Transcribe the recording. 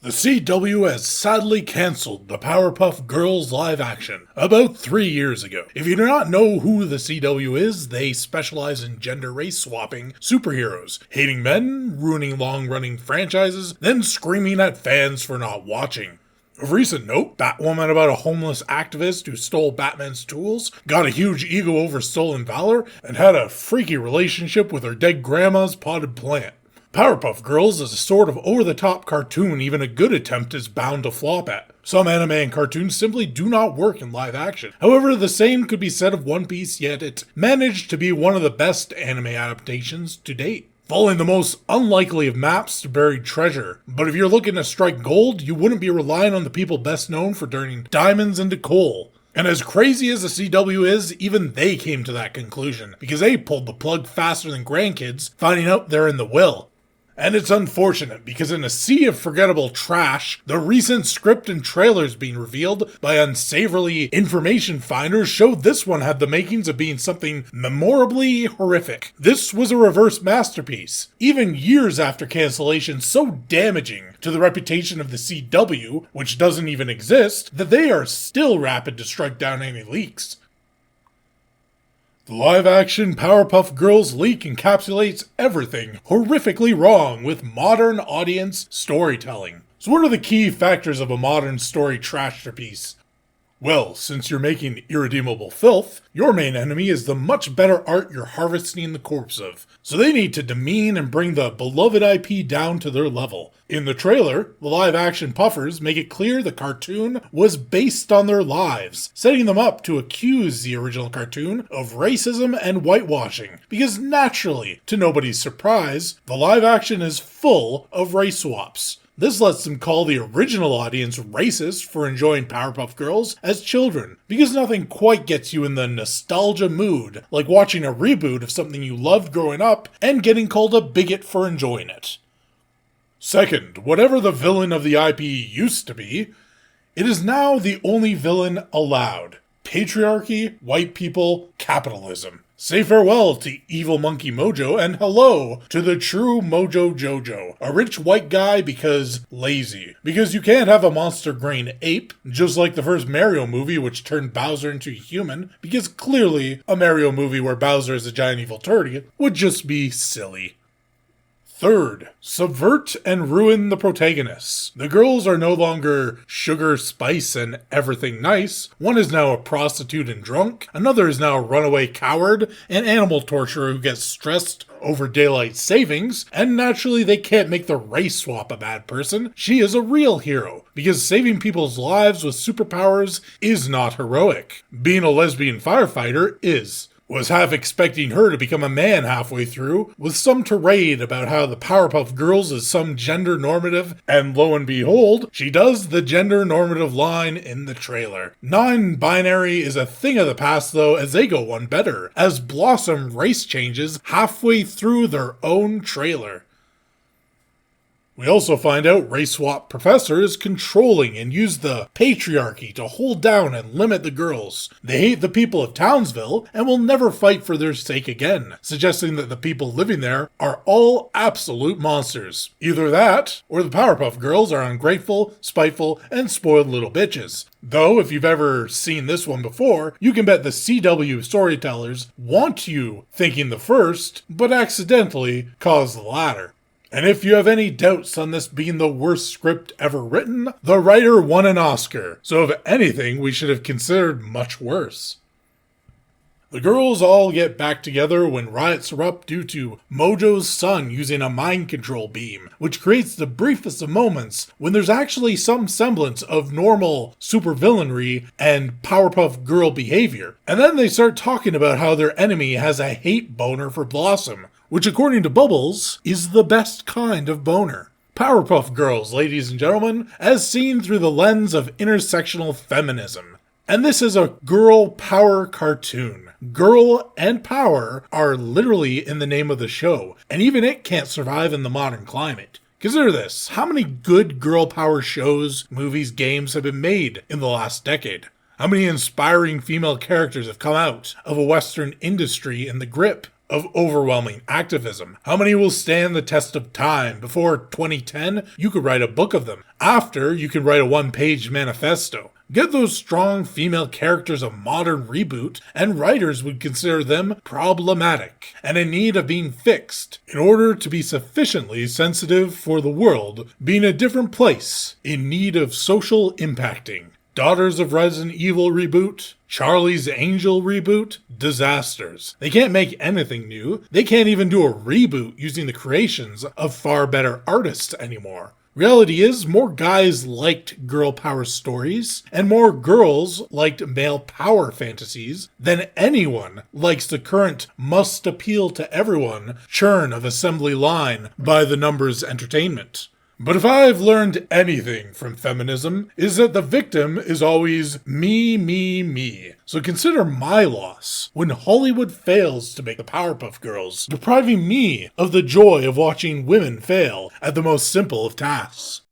The CW has sadly cancelled the Powerpuff Girls live action about 3 years ago. If you do not know who the CW is, they specialize in gender race swapping superheroes, hating men, ruining long-running franchises, then screaming at fans for not watching. Of recent note, Batwoman about a homeless activist who stole Batman's tools, got a huge ego over stolen valor, and had a freaky relationship with her dead grandma's potted plant. Powerpuff Girls is a sort of over-the-top cartoon even a good attempt is bound to flop at. Some anime and cartoons simply do not work in live action. However, the same could be said of One Piece, yet it managed to be one of the best anime adaptations to date, following the most unlikely of maps to buried treasure. But if you're looking to strike gold, you wouldn't be relying on the people best known for turning diamonds into coal. And as crazy as the CW is, even they came to that conclusion, because they pulled the plug faster than grandkids, finding out they're in the will. And it's unfortunate, because in a sea of forgettable trash, the recent script and trailers being revealed by unsavory information finders showed this one had the makings of being something memorably horrific. This was a reverse masterpiece, even years after cancellation so damaging to the reputation of the CW, which doesn't even exist, that they are still rapid to strike down any leaks. The live-action Powerpuff Girls leak encapsulates everything horrifically wrong with modern audience storytelling. So what are the key factors of a modern story trashterpiece? Well, since you're making irredeemable filth, your main enemy is the much better art you're harvesting the corpse of. So they need to demean and bring the beloved IP down to their level. In the trailer, the live-action puffers make it clear the cartoon was based on their lives, setting them up to accuse the original cartoon of racism and whitewashing, because naturally, to nobody's surprise, the live-action is full of race swaps. This lets them call the original audience racist for enjoying Powerpuff Girls as children, because nothing quite gets you in the nostalgia mood like watching a reboot of something you loved growing up and getting called a bigot for enjoying it. Second, whatever the villain of the IP used to be, it is now the only villain allowed. Patriarchy, white people, capitalism. Say farewell to evil monkey Mojo and hello to the true Mojo Jojo, a rich white guy because lazy. Because you can't have a monster green ape, just like the first Mario movie which turned Bowser into a human, because clearly a Mario movie where Bowser is a giant evil turd would just be silly. Third, subvert and ruin the protagonists. The girls are no longer sugar, spice, and everything nice. One is now a prostitute and drunk. Another is now a runaway coward and animal torturer who gets stressed over daylight savings. And naturally, they can't make the race swap a bad person. She is a real hero, because saving people's lives with superpowers is not heroic. Being a lesbian firefighter is. Was half expecting her to become a man halfway through, with some tirade about how the Powerpuff Girls is some gender normative, and lo and behold, she does the gender normative line in the trailer. Non-binary is a thing of the past though, as they go one better, as Blossom race changes halfway through their own trailer. We also find out Race Swap Professor is controlling and use the patriarchy to hold down and limit the girls. They hate the people of Townsville and will never fight for their sake again, suggesting that the people living there are all absolute monsters. Either that, or the Powerpuff Girls are ungrateful, spiteful, and spoiled little bitches. Though, if you've ever seen this one before, you can bet the CW storytellers want you thinking the first, but accidentally cause the latter. And if you have any doubts on this being the worst script ever written, the writer won an Oscar, so if anything, we should have considered much worse. The girls all get back together when riots erupt due to Mojo's son using a mind control beam, which creates the briefest of moments when there's actually some semblance of normal supervillainry and Powerpuff Girl behavior. And then they start talking about how their enemy has a hate boner for Blossom, which according to Bubbles, is the best kind of boner. Powerpuff Girls, ladies and gentlemen, as seen through the lens of intersectional feminism. And this is a girl power cartoon. Girl and power are literally in the name of the show, and even it can't survive in the modern climate. Consider this, how many good girl power shows, movies, games have been made in the last decade? How many inspiring female characters have come out of a Western industry in the grip of overwhelming activism. How many will stand the test of time? Before 2010, you could write a book of them. After, you could write a one-page manifesto. Get those strong female characters a modern reboot, and writers would consider them problematic and in need of being fixed in order to be sufficiently sensitive for the world being a different place in need of social impacting. Daughters of Resident Evil reboot, Charlie's Angel reboot, disasters. They can't make anything new. They can't even do a reboot using the creations of far better artists anymore. Reality is, more guys liked girl power stories, and more girls liked male power fantasies than anyone likes the current must appeal to everyone churn of assembly line by the numbers entertainment. But if I've learned anything from feminism, is that the victim is always me, me, me. So consider my loss when Hollywood fails to make the Powerpuff Girls, depriving me of the joy of watching women fail at the most simple of tasks.